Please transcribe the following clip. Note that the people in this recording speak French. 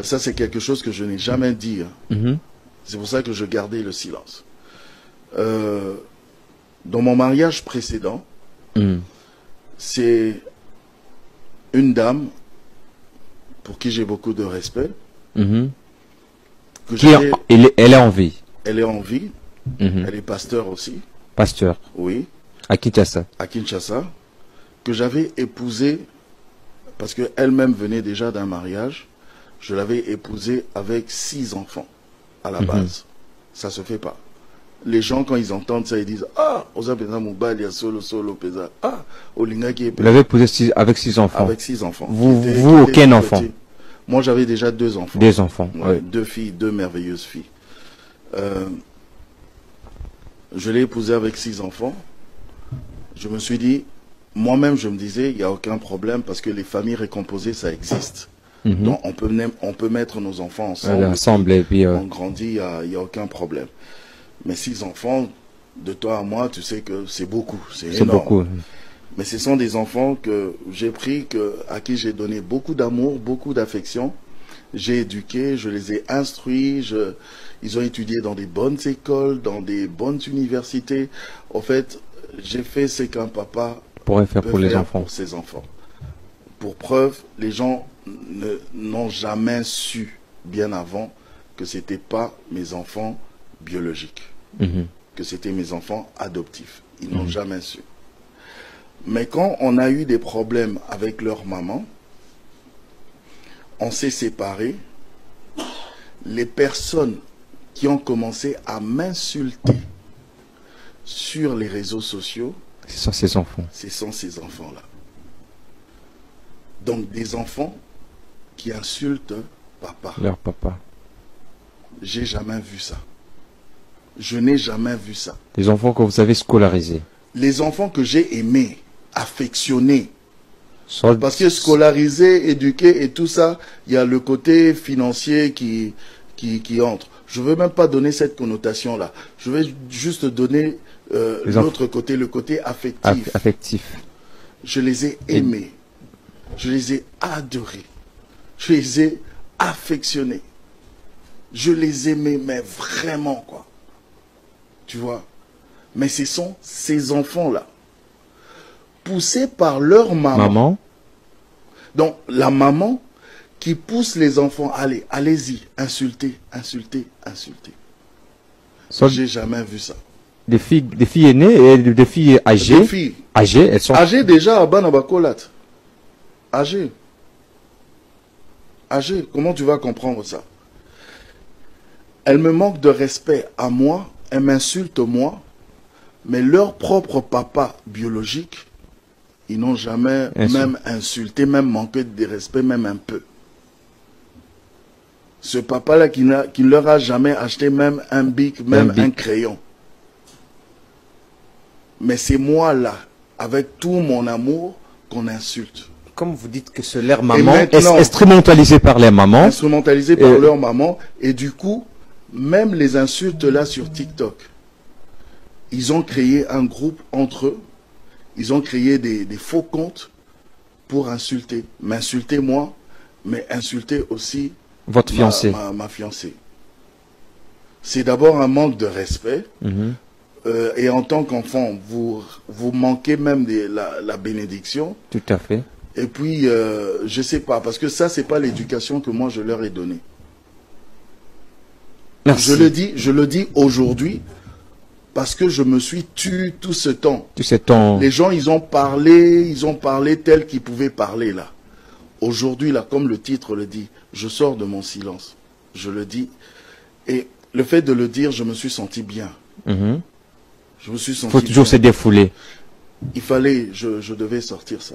Ça, c'est quelque chose que je n'ai jamais dit. Hein. Mhm. C'est pour ça que je gardais le silence. Dans mon mariage précédent, Mhm. c'est une dame pour qui j'ai beaucoup de respect. Mhm. Que Elle est en vie. elle est en vie. Mhm. Elle est pasteur aussi. Pasteur. Oui. À Kinshasa. À Kinshasa. Que j'avais épousée parce qu'elle-même venait déjà d'un mariage. Je l'avais épousée avec 6 enfants à la base. Ça se fait pas. Les gens, quand ils entendent ça, ils disent « Ah, Oza Peza Moubal, il y a solo, Peza. Ah, Olinga qui est Vous l'avez épousé avec 6 enfants. avec 6 enfants. Vous, aucun enfant. Moi, j'avais déjà 2 enfants. 2 enfants, Ouais, oui. 2 filles, 2 merveilleuses filles. Je l'ai épousée avec 6 enfants. Je me suis dit, moi-même, je me disais, il n'y a aucun problème parce que les familles récomposées, ça existe. Donc, on peut mettre nos enfants ensemble. Et puis, on grandit, il n'y a aucun problème. Mais 6 enfants, de toi à moi, tu sais que c'est beaucoup, c'est énorme. beaucoup. Mais ce sont des enfants que j'ai pris, à qui j'ai donné beaucoup d'amour, beaucoup d'affection. J'ai éduqué, je les ai instruits, ils ont étudié dans des bonnes écoles, dans des bonnes universités. En fait, j'ai fait ce qu'un papa pourrait faire peut pour les faire enfants. pour ses enfants. Pour preuve, les gens n'ont jamais su, bien avant, que ce n'étaient pas mes enfants biologiques, que c'était mes enfants adoptifs. Ils n'ont jamais su. Mais quand on a eu des problèmes avec leur maman, on s'est séparés. Les personnes qui ont commencé à m'insulter sur les réseaux sociaux, Ce sont ces enfants. ce sont ces enfants-là. Donc des enfants qui insultent papa. Leur papa. J'ai jamais vu ça. Je n'ai jamais vu ça. Les enfants que vous avez scolarisés. Les enfants que j'ai aimés, affectionnés, Soit- parce que scolarisé, éduqué et tout ça, il y a le côté financier qui entre. Je ne veux même pas donner cette connotation-là. Je vais juste donner l'autre côté, le côté affectif. affectif. Je les ai aimés. Je les ai adorés. Je les ai affectionnés. Je les aimais, mais vraiment, quoi. Tu vois. Mais ce sont ces enfants-là, poussés par leur maman. Donc, la maman qui pousse les enfants, allez, allez-y, insultez, insultez, insultez. J'ai jamais vu ça. Des filles aînées et des filles âgées. Des filles âgées, elles sont âgées déjà à Banabakolat. Âgées. Âgées. Comment tu vas comprendre ça? Elles me manquent de respect à moi, elles m'insultent moi, mais leur propre papa biologique, ils n'ont jamais même insulté, même manqué de respect, même un peu. Ce papa-là qui ne leur a jamais acheté même un bic, même un crayon. Mais c'est moi-là, avec tout mon amour, qu'on insulte. Comme vous dites que c'est leur maman, maintenant, instrumentalisée par les mamans. Instrumentalisée par leur maman. Et du coup, même les insultes là sur TikTok, ils ont créé un groupe entre eux. Ils ont créé des faux comptes pour insulter. M'insulter moi, mais insulter aussi votre fiancée. Ma fiancée. C'est d'abord un manque de respect. Et en tant qu'enfant, vous manquez même de la bénédiction. Tout à fait. Et puis, je sais pas, parce que ça, c'est pas l'éducation que moi, je leur ai donnée. Merci. Je le dis aujourd'hui, parce que je me suis tué tout ce temps. Tout ce temps. Les gens, ils ont parlé tel qu'ils pouvaient parler, là. Aujourd'hui, là, comme le titre le dit, je sors de mon silence. Je le dis. Et le fait de le dire, je me suis senti bien. Je me suis senti Il faut toujours se défouler. Il fallait, je devais sortir ça.